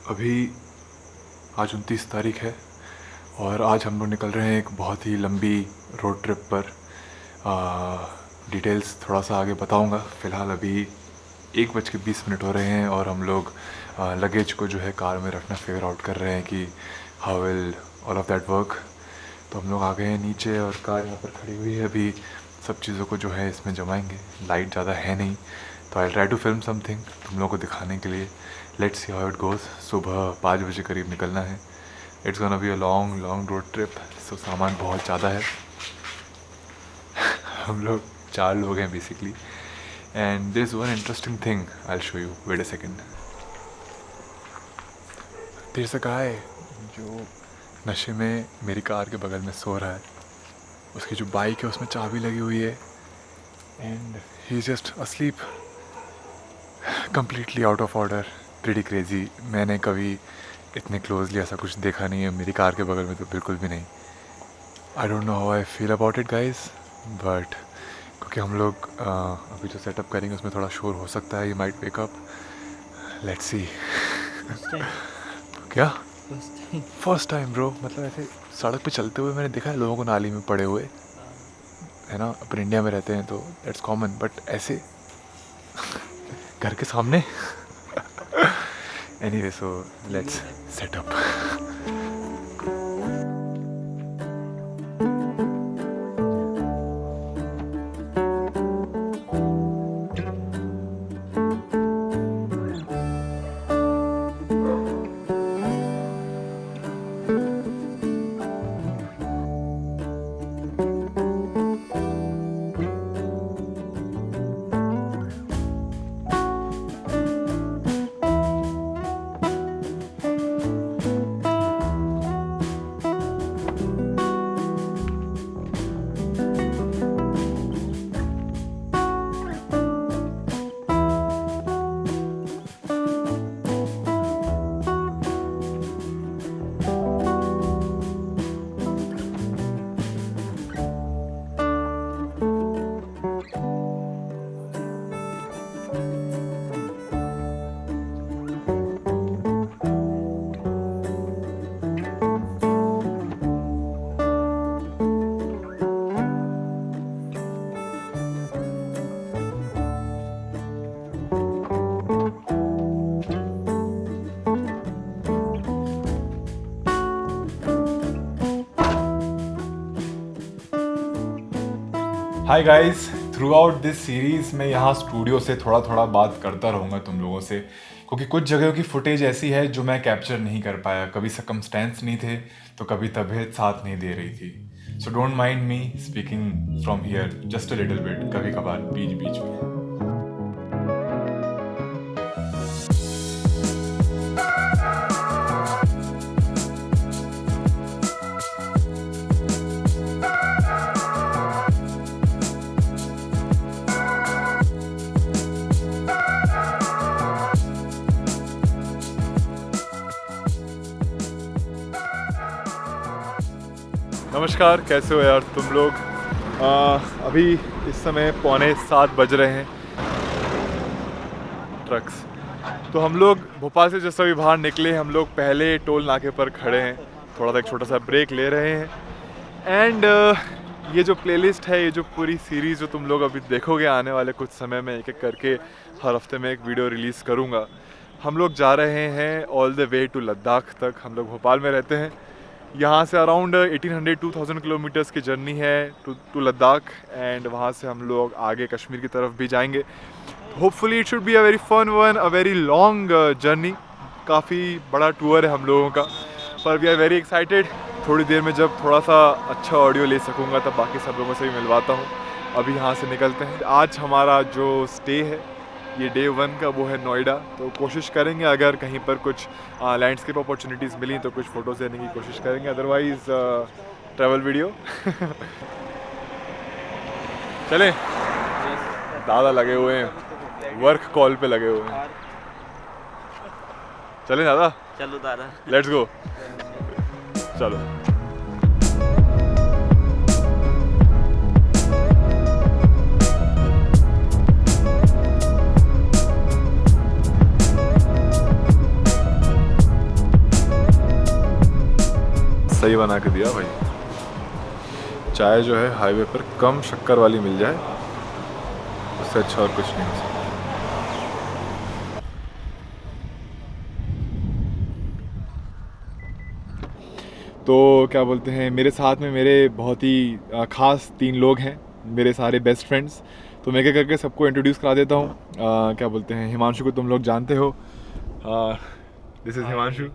अभी आज 29 तारीख है और आज हम लोग निकल रहे हैं एक बहुत ही लंबी रोड ट्रिप पर। डिटेल्स थोड़ा सा आगे बताऊंगा। फ़िलहाल अभी 1:20 हो रहे हैं और हम लोग लगेज को जो है कार में रखना फिगर आउट कर रहे हैं कि how will all of that work. तो हम लोग आ गए हैं नीचे और कार यहाँ पर खड़ी हुई है। अभी सब चीज़ों को जो है इसमें जमाएंगे। लाइट ज़्यादा है नहीं तो I try to film something तुम लोगों को दिखाने के लिए। Let's see how it goes. सुबह 5 बजे करीब निकलना है। It's gonna be a long road trip. So सामान बहुत ज़्यादा है। हम लोग 4 लोग हैं basically. And this one interesting thing I will show you. Wait a second. There a guy जो नशे में मेरी कार के बगल में सो रहा है। उसकी जो बाइक है उसमें चाबी लगी हुई है and he is just asleep, completely out of order. Pretty crazy. मैंने कभी इतने क्लोजली ऐसा कुछ देखा नहीं है। मेरी कार के बगल में तो बिल्कुल भी नहीं। I don't know how I feel about it guys, but क्योंकि हम लोग अभी जो सेटअप करेंगे उसमें थोड़ा शोर हो सकता है। You might wake up. Let's see. क्या फर्स्ट टाइम ब्रो? मतलब ऐसे सड़क पे चलते हुए मैंने देखा है लोगों को नाली में पड़े हुए, है ना। अपन इंडिया में रहते हैं तो दैट्स कॉमन, बट ऐसे घर के सामने। Anyway, so let's set up. Hi guys, through out this series मैं यहाँ स्टूडियो से थोड़ा बात करता रहूँगा तुम लोगों से, क्योंकि कुछ जगहों की फुटेज ऐसी है जो मैं कैप्चर नहीं कर पाया। कभी सर्कमस्टेंस नहीं थे तो कभी तबीयत साथ नहीं दे रही थी। So don't mind me speaking from here just a little bit, कभी कभार बीच बीच में। नमस्कार, कैसे हो यार तुम लोग? अभी इस समय 6:45 बज रहे हैं। ट्रक्स तो हम लोग भोपाल से जैसे अभी बाहर निकले, हम लोग पहले टोल नाके पर खड़े हैं। थोड़ा सा एक छोटा सा ब्रेक ले रहे हैं। एंड ये जो प्लेलिस्ट है, ये जो पूरी सीरीज़ जो तुम लोग अभी देखोगे आने वाले कुछ समय में, एक एक करके हर हफ्ते में एक वीडियो रिलीज़ करूँगा। हम लोग जा रहे हैं all the way to Ladakh तक। हम लोग भोपाल में रहते हैं। यहाँ से अराउंड 1800-2000 किलोमीटर्स की जर्नी है टू लद्दाख। एंड वहाँ से हम लोग आगे कश्मीर की तरफ भी जाएंगे। Hopefully it should be a very fun one, a very long journey. काफ़ी बड़ा टूर है हम लोगों का, पर वी आर वेरी एक्साइटेड। थोड़ी देर में जब थोड़ा सा अच्छा ऑडियो ले सकूँगा तब बाकी सब लोगों से भी मिलवाता हूँ। अभी यहाँ से निकलते हैं। आज हमारा जो स्टे है ये डे 1 का, वो है नोएडा। तो कोशिश करेंगे अगर कहीं पर कुछ लैंडस्केप अपॉर्चुनिटीज़ मिली तो कुछ फ़ोटोज़ लेने की कोशिश करेंगे। Otherwise travel video. चलें। दादा लगे हुए हैं, वर्क कॉल पे लगे हुए हैं। चलें दादा? चलो दादा, लेट्स गो। चलो। सही बना के दिया भाई। चाय जो है हाईवे पर कम शक्कर वाली मिल जाए, उससे अच्छा और कुछ नहीं हो सकता। तो क्या बोलते हैं, मेरे साथ में मेरे बहुत ही ख़ास 3 लोग हैं, मेरे सारे बेस्ट फ्रेंड्स। तो मैं क्या करके सबको इंट्रोड्यूस करा देता हूँ। क्या बोलते हैं, हिमांशु को तुम लोग जानते हो, दिस इज़ हिमांशु।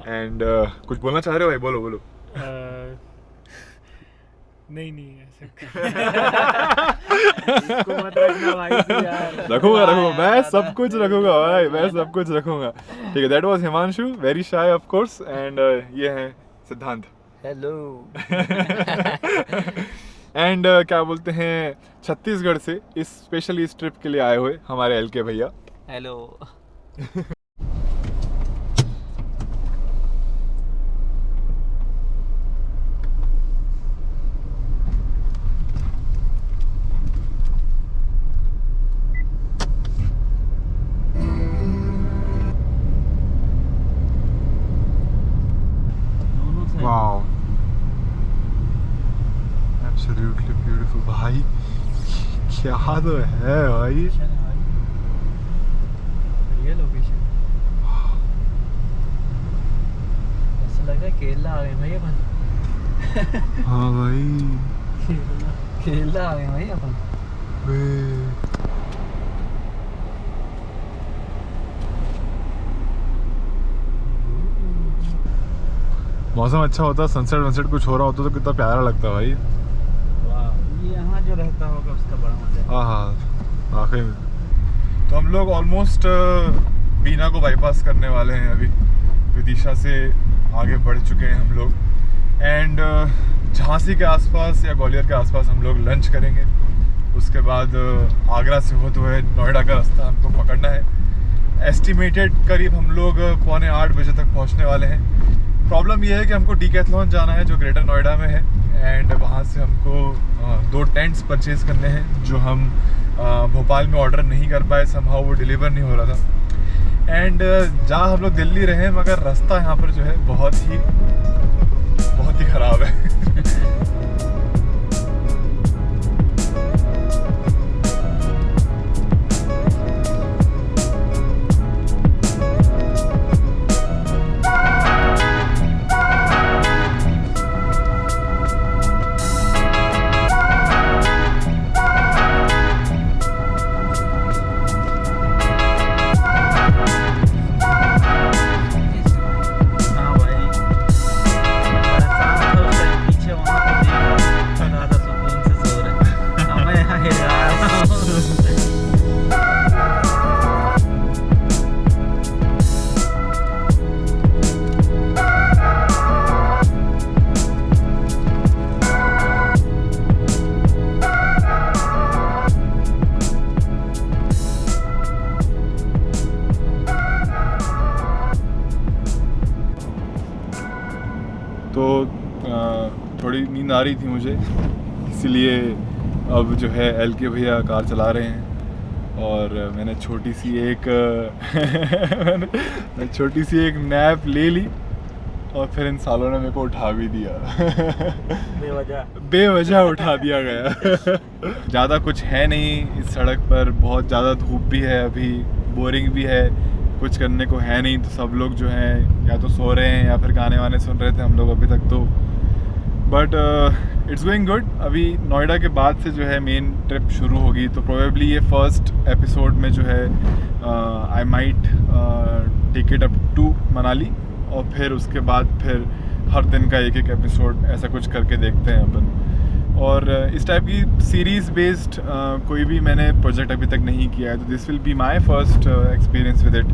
एंड कुछ बोलना चाह रहे हो भाई? बोलो बोलो। नहीं ऐसे इसको मत रखना भाई यार। रखूंगा मैं सब कुछ रखूंगा भाई, मैं सब कुछ रखूंगा। ठीक है, that was Himanshu, very shy of course. And ये है सिद्धांत। हेलो। एंड क्या बोलते हैं, छत्तीसगढ़ से इस स्पेशली इस ट्रिप के लिए आए हुए हमारे एलके भैया। हेलो। वाओ, एब्सोल्युटली ब्यूटीफुल भाई, क्या तो है भाई। ये लोकेशन ऐसा लगा केरला आ गए भाई अपन। हाँ भाई, केरला आ गए भाई अपन। मौसम अच्छा होता, सनसेट वनसेट कुछ हो रहा होता तो कितना प्यारा लगता भाई। वाह, यहाँ जो रहता होगा उसका बड़ा मजा है। हाँ वाकई में। तो हम लोग ऑलमोस्ट बीना को बाईपास करने वाले हैं अभी, विदिशा से आगे बढ़ चुके हैं हम लोग। एंड झांसी के आसपास या ग्वालियर के आसपास हम लोग लंच करेंगे। उसके बाद आगरा से होते हुए नोएडा का रास्ता हमको पकड़ना है। एस्टिमेटेड करीब हम लोग 7:45 बजे तक पहुंचने वाले हैं। प्रॉब्लम ये है कि हमको डीकैथलॉन जाना है जो ग्रेटर नोएडा में है। एंड वहाँ से हमको 2 टेंट्स परचेज़ करने हैं जो हम भोपाल में ऑर्डर नहीं कर पाए, समहाउ वो डिलीवर नहीं हो रहा था। एंड जहाँ हम लोग दिल्ली रहे, मगर रास्ता यहाँ पर जो है बहुत ही ख़राब है। तो थोड़ी नींद आ रही थी मुझे, इसीलिए अब जो है एलके भैया कार चला रहे हैं। और मैंने छोटी सी एक नैप ले ली और फिर इन सालों ने मेरे को उठा भी दिया। बेवजह उठा दिया गया। ज़्यादा कुछ है नहीं इस सड़क पर, बहुत ज़्यादा धूप भी है अभी, बोरिंग भी है, कुछ करने को है नहीं। तो सब लोग जो हैं या तो सो रहे हैं या फिर गाने वाने सुन रहे थे हम लोग अभी तक तो। But it's going good. अभी नोएडा के बाद से जो है मेन ट्रिप शुरू होगी, तो प्रोबेबली ये फर्स्ट एपिसोड में जो है I might take it up to Manali, और फिर उसके बाद फिर हर दिन का एक एपिसोड ऐसा कुछ करके देखते हैं अपन। और इस टाइप की सीरीज़ बेस्ड कोई भी मैंने प्रोजेक्ट अभी तक नहीं किया है, तो this will be my first experience with it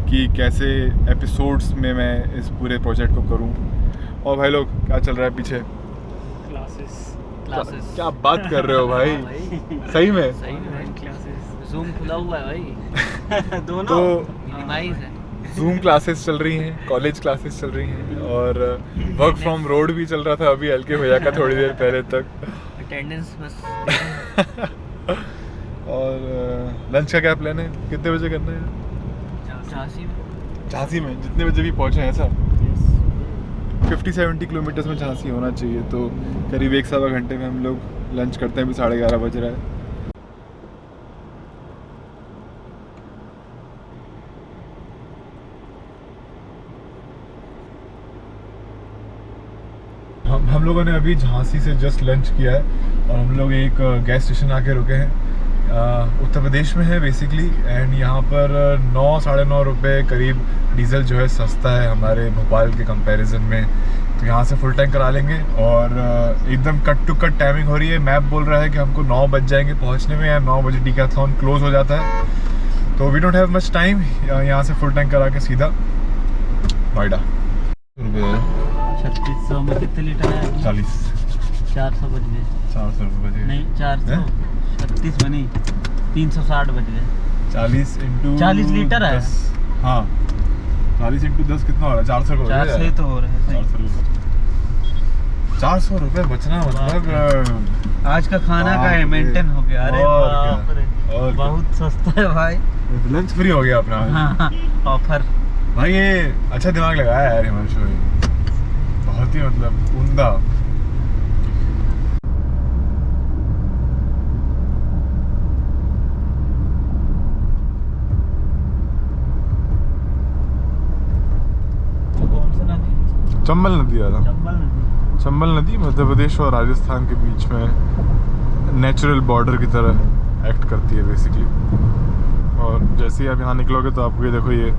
कि कैसे एपिसोड्स में मैं इस पूरे प्रोजेक्ट को करूं। और भाई लोग क्या चल रहा है पीछे? क्लासेस। क्या बात कर रहे हो भाई? सही में क्लासेस। जूम खुला हुआ है भाई। दोनों तो मिनिमाइज है। जूम क्लासेस चल रही हैं, कॉलेज क्लासेस चल रही हैं, और वर्क फ्रॉम रोड भी चल रहा था अभी एलके भैया का थोड़ी देर पहले तक। अटेंडेंस बस। और लंच का क्या प्लान है? कितने बजे करना है? झांसी में। झांसी में जितने बजे भी पहुंचे हैं ऐसा? 50-70 किलोमीटर्स में झांसी होना चाहिए, तो करीब 1-1.25 घंटे में हम लोग लंच करते हैं। अभी 11:30 बज रहा है। हम लोगों ने अभी झांसी से जस्ट लंच किया है और हम लोग एक गैस स्टेशन आके रुके हैं। उत्तर प्रदेश में है बेसिकली, एंड यहाँ पर 9-9.5 रुपये करीब डीज़ल जो है सस्ता है हमारे भोपाल के कंपैरिजन में। तो यहाँ से फुल टैंक करा लेंगे और एकदम कट टू कट टाइमिंग हो रही है। मैप बोल रहा है कि हमको 9 बज जाएंगे पहुँचने में, या 9 बजे डीकैथलॉन क्लोज हो जाता है। तो we don't have much time. यहाँ से फुल टैंक करा के सीधा नोएडा। 3600 में कितने लीटर है? 40। 400 बज गए। 400 रुपये बजे नहीं 436 में नहीं, 360 बज गए। 40 इंटू 40 लीटर है। हाँ 40 इंटू 10 कितना हो रहा है? 400 रुपये। 400 ही तो हो रहे हैं। 400 रुपये बचना मतलब आज का खाना का है मेंटेन हो गया। अरे और बाप रे, और बहुत सस्ता है भाई। लंच फ्री हो गया अपना। हाँ ऑफर भाई ये अच्छा दिमाग लगाया यार हिमांशु भाई, बहुत ही मतलब उम्दा। कौन सा नदी? चंबल नदी आ रहा। चंबल नदी। चंबल नदी मध्य प्रदेश और राजस्थान के बीच में नेचुरल बॉर्डर की तरह एक्ट करती है बेसिकली। और जैसे ही आप यहाँ निकलोगे तो आपको ये देखो, ये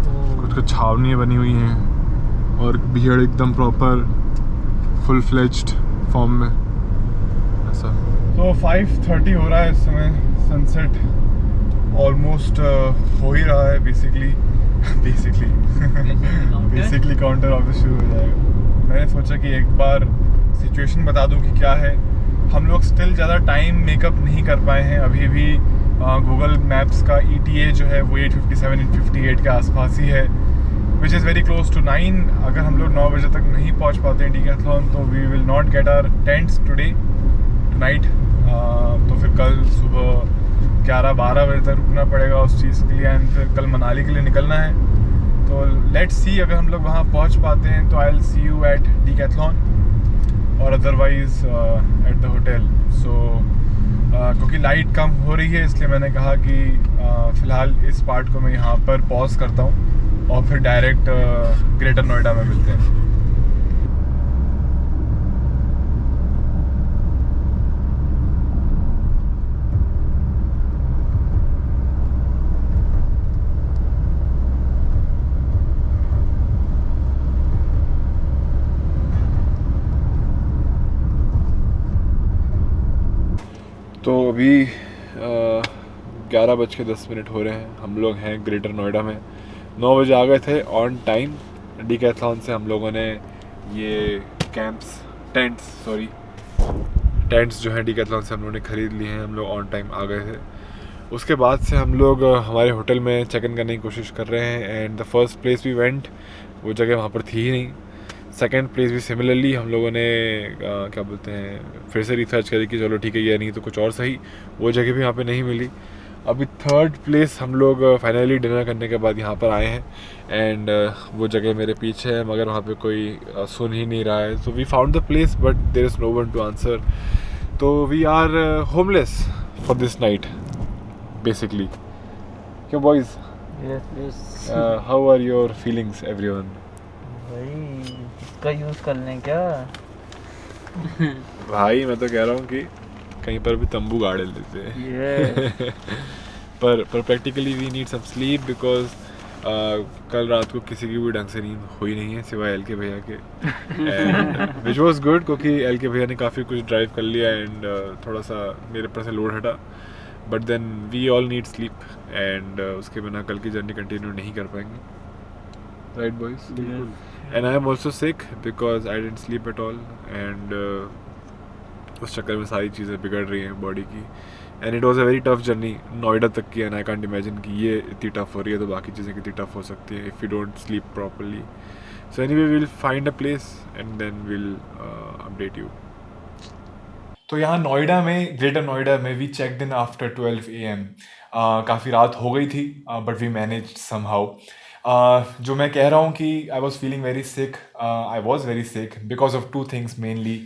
कुछ छावनियाँ बनी हुई हैं और भीड़ एकदम प्रॉपर फुल फ्लेज्ड फॉर्म में ऐसा। तो 5:30 हो रहा है इस समय। सनसेट ऑलमोस्ट हो ही रहा है बेसिकली बेसिकली काउंटर ऑफिस शुरू हो जाएगा। मैंने सोचा कि एक बार सिचुएशन बता दूं कि क्या है। हम लोग स्टिल ज़्यादा टाइम मेकअप नहीं कर पाए हैं अभी भी। गूगल मैप्स का ETA जो है वो 8:57-8:58 के आसपास ही है, which is very close to 9। अगर हम लोग 9 बजे तक नहीं पहुंच पाते हैं डीकैथलॉन तो we will not get our tents today night. तो फिर कल सुबह 11-12 बजे तक रुकना पड़ेगा उस चीज़ के लिए, एंड फिर कल मनाली के लिए निकलना है। तो लेट्स सी, अगर हम लोग वहाँ पहुँच पाते हैं तो I will see you at Decathlon और otherwise at the hotel. So क्योंकि लाइट कम हो रही है इसलिए मैंने कहा कि फ़िलहाल इस पार्ट को मैं यहाँ पर पॉज करता हूँ और फिर डायरेक्ट ग्रेटर नोएडा में मिलते हैं। तो अभी 11:10 हो रहे हैं। हम लोग हैं ग्रेटर नोएडा में। 9 बजे आ गए थे ऑन टाइम। डीकैथलॉन से हम लोगों ने ये टेंट्स जो हैं डीकैथलॉन से हम लोगों ने ख़रीद लिए हैं। हम लोग ऑन टाइम आ गए थे। उसके बाद से हम लोग हमारे होटल में चेक इन करने की कोशिश कर रहे हैं। And the first place we went, वो जगह वहाँ पर थी ही नहीं। सेकेंड प्लेस भी सिमिलरली हम लोगों ने क्या बोलते हैं फिर से रिसर्च करी कि चलो ठीक है ये नहीं तो कुछ और सही, वो जगह भी यहाँ पे नहीं मिली। अभी थर्ड प्लेस हम लोग फाइनली डिनर करने के बाद यहाँ पर आए हैं, एंड वो जगह मेरे पीछे है मगर वहाँ पे कोई सुन ही नहीं रहा है। So we found the place but there is no one to answer. तो we are homeless for this night basically. क्या boys, how are your feelings everyone? भाई इसका यूज़ कर लें क्या? भाई मैं तो कह रहा हूँ कि कहीं पर भी तंबू गाड़ लेते हैं। पर practically we need some sleep because कल रात को किसी की भी ढंग से नींद हुई नहीं है सिवाय एल के भैया के, विच वॉज गुड क्योंकि एल के भैया ने काफ़ी कुछ ड्राइव कर लिया एंड थोड़ा सा मेरे पर से लोड हटा। But then we all need sleep and उसके बिना कल की जर्नी कंटिन्यू नहीं कर पाएंगे, right boys? And I am also sick because I didn't sleep at all and उस चक्कर में सारी चीज़ें बिगड़ रही हैं बॉडी की। And it was a very tough journey Noida तक की, एंड आई कांट इमेजिन कि ये इतनी टफ हो रही है तो बाकी चीज़ें कितनी टफ हो सकती है if you don't sleep properly. So anyway we will find a place and then will update you. तो यहाँ नोएडा में, ग्रेटर नोएडा में we checked in after 12 AM। काफ़ी रात हो गई थी बट वी मैनेज्ड समहाउ। जो मैं कह रहा हूँ कि I was feeling very sick, I was very sick because of two things mainly.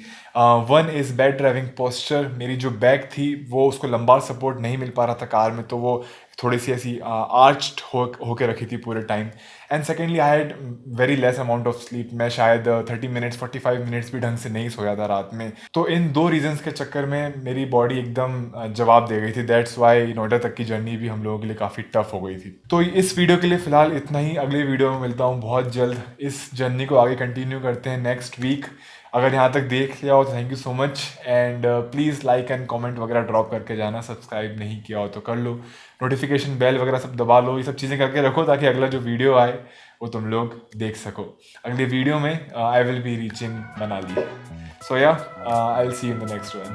One is bad driving posture. मेरी जो बैक थी वो उसको लंबार सपोर्ट नहीं मिल पा रहा था कार में, तो वो थोड़ी सी ऐसी आर्च्ड होके रखी थी पूरे time. And secondly I had very less amount of sleep. मैं शायद 30 मिनट्स 45 मिनट्स भी ढंग से नहीं सोया था रात में. तो इन दो रीजंस के चक्कर में मेरी बॉडी एकदम जवाब दे गई थी. दैट्स वाई नोएडा तक की जर्नी भी हम लोगों के लिए काफ़ी टफ हो गई थी. तो इस वीडियो के लिए फ़िलहाल इतना ही. अगले वीडियो में मिलता हूँ बहुत जल्द. इस जर्नी को आगे कंटिन्यू करते हैं नेक्स्ट वीक. अगर यहाँ तक देख लिया हो तो thank you so much. And please like and comment वगैरह ड्रॉप करके जाना. सब्सक्राइब नहीं किया हो तो कर लो. नोटिफिकेशन बेल वगैरह सब दबा लो. ये सब चीज़ें करके रखो ताकि अगला जो वीडियो आए वो तुम लोग देख सको. अगले वीडियो में I will be reaching Manali. So yeah I will see you in the next one.